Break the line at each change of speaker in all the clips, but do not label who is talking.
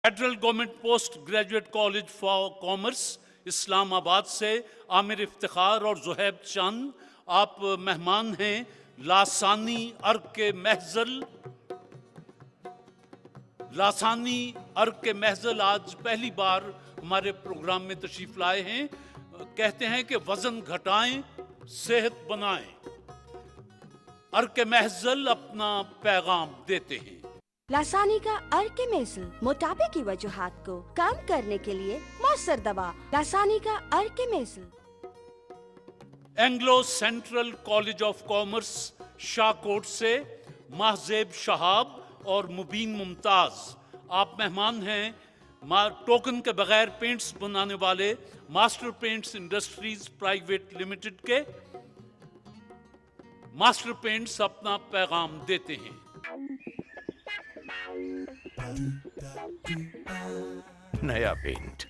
Federal Government Post Graduate College for Commerce Islamabad से आमिर इफ्तिखार और जुहैब चंद आप मेहमान हैं लासानी अर्क के महजल। लासानी अर्क के महजल आज पहली बार हमारे प्रोग्राम में तशरीफ लाए हैं। कहते हैं कि वजन घटाएं सेहत बनाएं। अर्क के महजल अपना पैगाम देते हैं।
लासानी का अर्क मेसल मोटापे की वजूहात को कम करने के लिए मौसर दवा। लासानी का अर्क मेसल।
Anglo Central College of Commerce Shahkot से महजेब शहाब और मुबीन मुमताज आप मेहमान हैं। टोकन के बगैर पेंट्स बनाने वाले master paints industries private limited के। मास्टर पेंट्स अपना पैगाम देते हैं।
नया पेंट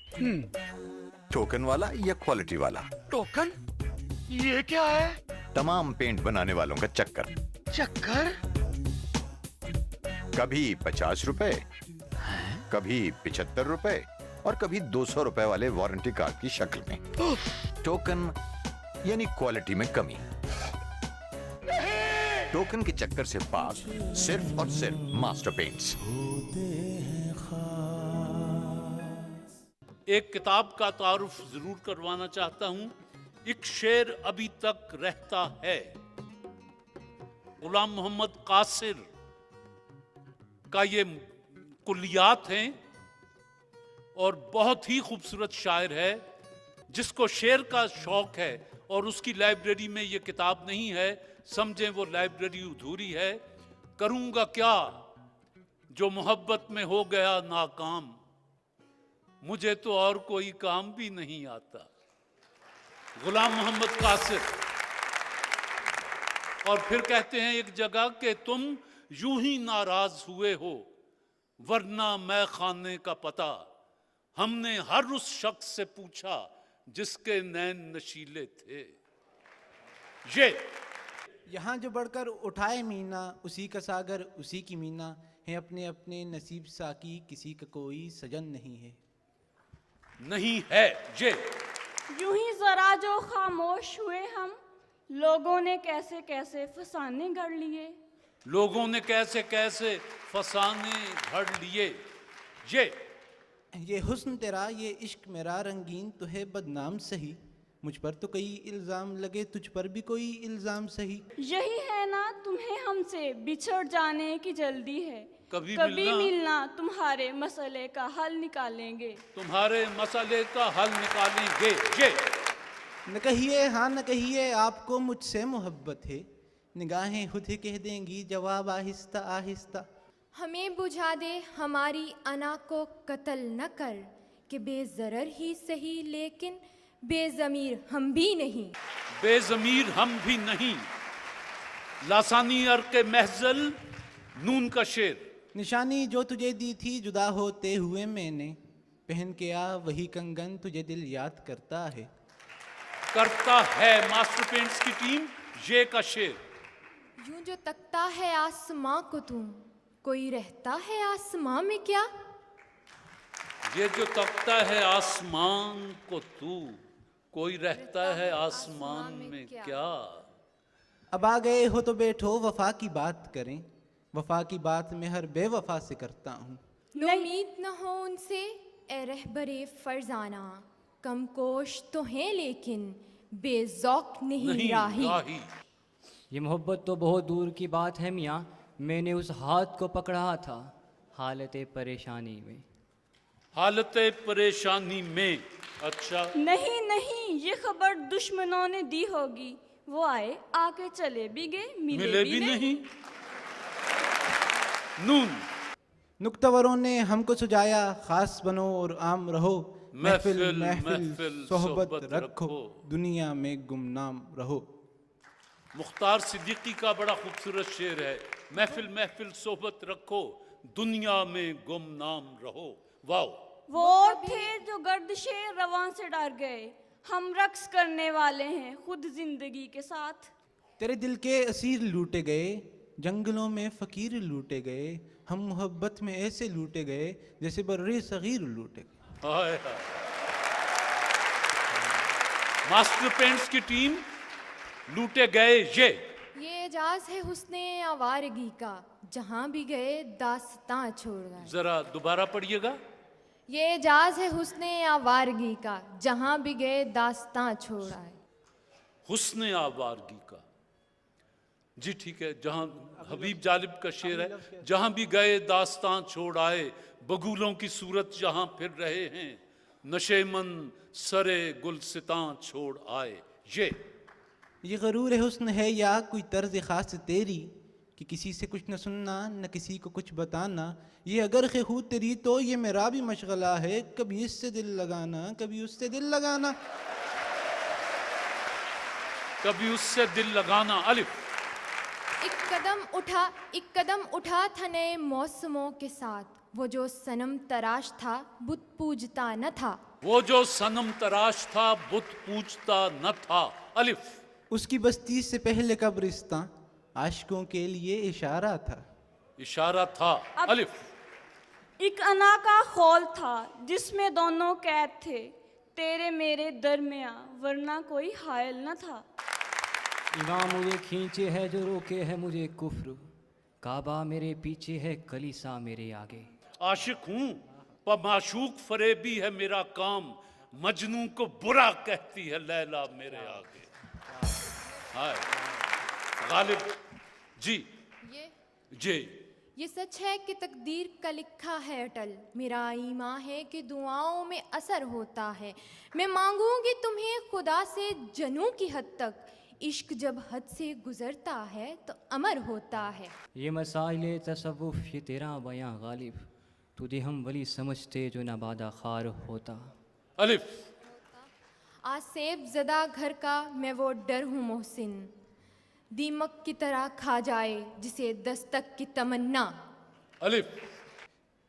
टोकन वाला या क्वालिटी वाला?
टोकन? ये क्या है?
तमाम पेंट बनाने वालों का चक्कर।
चक्कर?
कभी 50 रुपए, कभी 75 रुपए और कभी 200 रुपए वाले वारंटी कार्ड की शक्ल में। टोकन यानी क्वालिटी में कमी। टोकन के चक्कर से पाक सिर्फ और सिर्फ मास्टर पेंट्स।
एक किताब का तारुफ जरूर करवाना चाहता हूं। एक शेर अभी तक रहता है। गुलाम मोहम्मद कासिर का ये कुलियात हैं और बहुत ही खूबसूरत शायर है। जिसको शेर का शौक है और उसकी लाइब्रेरी में ये किताब नहीं है, समझें वो लाइब्रेरी अधूरी है। करूंगा क्या जो मोहब्बत में हो गया नाकाम, मुझे तो और कोई काम भी नहीं आता। गुलाम मोहम्मद कासिर। और फिर कहते हैं एक जगह कि तुम यूं ही नाराज हुए हो वरना मैं खाने का पता हमने हर उस शख्स से पूछा जिसके नैन नशीले थे। ये
यहाँ जो बढ़कर उठाए मीना, उसी का सागर उसी की मीना है। अपने अपने नसीब साकी किसी का कोई सजन नहीं है।
नहीं है ये।
यूं ही जरा जो खामोश हुए हम, लोगों ने कैसे कैसे फसाने गढ़ लिए।
लोगों ने कैसे कैसे फसाने घड़ लिए।
ये हुस्न तेरा, ये इश्क मेरा रंगीन तो है बदनाम सही। मुझ पर तो कई इल्जाम लगे, तुझ पर भी कोई इल्जाम सही।
यही है ना तुम्हें हमसे बिछड़ जाने की जल्दी है।
कभी
मिलना तुम्हारे मसले का हल निकालेंगे।
तुम्हारे मसले का हल निकालेंगे। ये
न कहिए हाँ न कहिए आपको मुझसे मोहब्बत है। निगाहें खुद ही कह देंगी जवाब आहिस्ता आहिस्ता।
हमें बुझा दे हमारी अना को कत्ल न कर, कि बेज़रर ही सही लेकिन बेज़मीर हम भी नहीं।
बेज़मीर हम भी नहीं। लासानी अर्क के महजल नून का शेर।
निशानी जो तुझे दी थी जुदा होते हुए मैंने, पहन के आ वही कंगन तुझे दिल याद करता है।
मास्टर पेंट्स की टीम ये का शेर।
यूं जो तकता है आसमां को तू, कोई रहता है आसमां में क्या?
ये जो तकता है आसमान को तू, कोई रहता है आसमान में क्या?
अब आ गए हो तो बैठो वफा की बात करें। वफा की बात मैं हर बेवफा से करता हूँ।
उम्मीद न हो उनसे ए रहबरे फरजाना, कम कोश तो हैं लेकिन बेज़ौक नहीं राही।
ये मोहब्बत तो बहुत दूर की बात है मियाँ, मैंने उस हाथ को पकड़ा था हालत परेशानी में।
हालत परेशानी में? अच्छा।
नहीं नहीं, ये खबर दुश्मनों ने दी होगी। वो आए आके चले भी गए, मिले भी नहीं। नून।
नुक्तवरों ने हमको सुझाया खास बनो और आम रहो।
महफिल
सोहबत रखो, दुनिया में गुमनाम रहो।
मुख्तार सिद्दीकी का बड़ा खूबसूरत शेर है। महफिल सोहबत रखो, दुनिया में गुमनाम रहो। वाओ।
वो थे जो गर्दिशे रवां से डर गए, हम रक्स करने वाले हैं खुद जिंदगी के साथ।
तेरे दिल के असीर लूटे गए, जंगलों में फकीर लूटे गए, हम मोहब्बत में ऐसे लूटे गए जैसे बर्रे सगीर लूटे गए।
हाय हाय। मास्टर पेंट्स की टीम लूटे गए
ये एजाज है हुस्ने आवारगी का, जहाँ भी गए दास्तां छोड़ गए।
जरा दोबारा पढ़िएगा।
ये एजाज है हुस्ने आवारगी का, जहाँ भी गए दास्तां छोड़ आए।
हुस्न आवारगी का, जी ठीक है। जहां हबीब जालिब का शेर है, जहां भी गए दास्तां छोड़ आए, बगुलों की सूरत जहां फिर रहे हैं, नशेमन सरे गुलसितां छोड़ आए।
ये गरूर हुस्न है या कोई तर्ज खास तेरी कि किसी से कुछ न सुनना न किसी को कुछ बताना। ये अगर ख़ूद तेरी तो ये मेरा भी मशगला है, कभी इससे दिल लगाना कभी उससे दिल लगाना।
कभी उससे दिल लगाना। अलिफ।
एक कदम उठा था नए मौसमों के साथ, वो जो सनम तराश था बुत पूजता न था।
वो जो सनम तराश था बुत पूजता न था। अलिफ।
उसकी बस्ती से पहले कब्रिस्तां आशिकों के लिए इशारा था।
इशारा था। अलिफ।
एक अना का खौल था जिसमें दोनों कैद थे, तेरे मेरे दरमियां वरना कोई हायल न था।
इमाम मुझे खींचे है जो रोके है मुझे कुफ्र, काबा मेरे पीछे है कलीसा मेरे आगे।
आशिक हूँ पर माशूक फरेबी है मेरा काम, मजनू को बुरा कहती है लैला मेरे आगे। हाय गालिब जी।
ये सच है कि तकदीर का लिखा है अटल, मेरा ईमान है कि दुआओं में असर होता है। मैं मांगूंगी तुम्हें खुदा से जनू की हद तक, इश्क जब हद से गुजरता है तो अमर होता है।
ये मसाइले तसव्वुफ ये तेरा बयां गालिब, तुझे हम वली समझते जो नबादा खार होता।
अलिफ।
आसेब ज़दा घर का मैं वो डर हूँ मोहसिन, दीमक की तरह खा जाए जिसे दस्तक की तमन्ना।
अलिफ।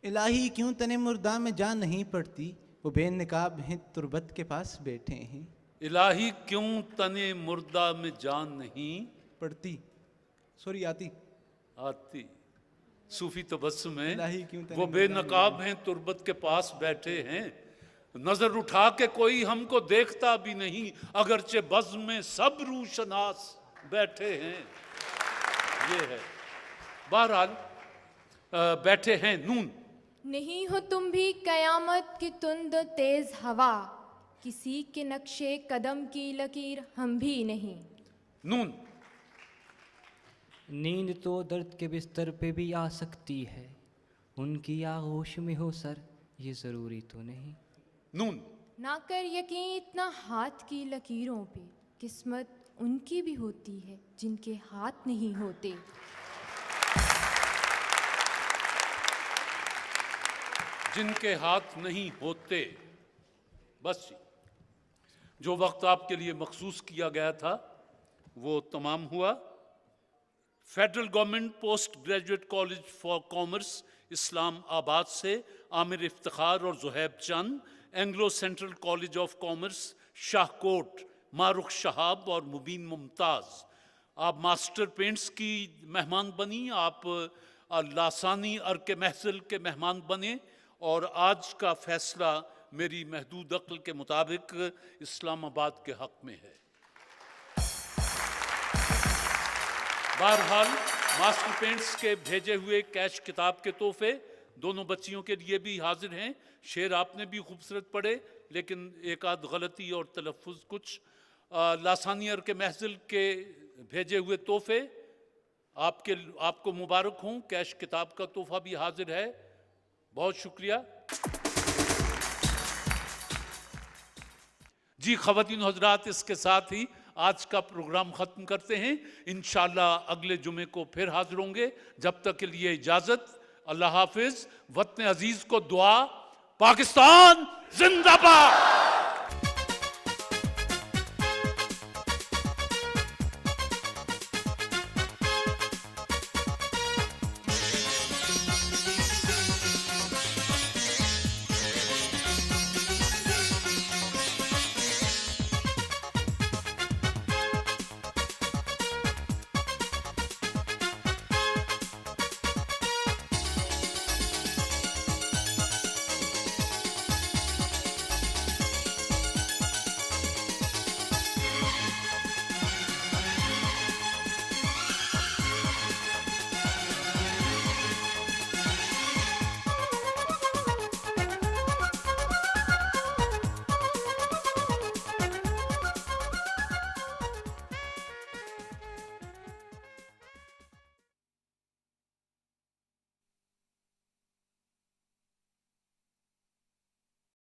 इलाही क्यों तने मुर्दा में जान नहीं पड़ती, वो बेनकाब हैं तुरबत के पास बैठे हैं।
इलाही क्यों तने मुर्दा में जान नहीं
पड़ती, सॉरी
आती। सूफी तबस्सुम में
इलाही क्यों तने
वो बेनकाब हैं तुरबत के पास बैठे हैं, नजर उठा के कोई हमको देखता भी नहीं, अगरचे बज़्म में सब रूशनास बैठे हैं। ये है। बहरहाल बैठे हैं। नून।
नहीं हो तुम भी कयामत की तुंद तेज हवा, किसी के नक्शे कदम की लकीर हम भी नहीं।
नून।
नींद तो दर्द के बिस्तर पे भी आ सकती है, उनकी आगोश में हो सर ये ज़रूरी तो नहीं।
नून।
ना कर यकीन इतना हाथ की लकीरों पे, किस्मत उनकी भी होती है जिनके हाथ नहीं होते।
जिनके हाथ नहीं होते। बस जो वक्त आपके लिए मखसूस किया गया था वो तमाम हुआ। Federal Government Post Graduate College for Commerce Islamabad से आमिर इफ्तिखार और Zuhaib Chand, Anglo Central College of Commerce Shahkot Mahrukh Shahab और मुबीन मुमताज़, आप मास्टर पेंट्स की मेहमान बनी, आप लासानी अर्क महफिल के मेहमान बने, और आज का फैसला मेरी महदूद अक्ल के मुताबिक इस्लामाबाद के हक में है। बहरहाल मास्टर पेंट्स के भेजे हुए कैश किताब के तोहफे दोनों बच्चियों के लिए भी हाजिर हैं। शेर आपने भी खूबसूरत पढ़े, लेकिन एक आध गलती और तलफ़ुज़ कुछ। लासानियर के महफिल के भेजे हुए तोहफे आपको मुबारक हों। कैश किताब का तोहफा भी हाजिर है। बहुत शुक्रिया जी। ख़वातीन हज़रात, इसके साथ ही आज का प्रोग्राम ख़त्म करते हैं। इंशाअल्लाह अगले जुमे को फिर हाजिर होंगे। जब तक के लिए इजाज़त। अल्लाह हाफिज़। वतन अजीज़ को दुआ। पाकिस्तान जिंदाबाद।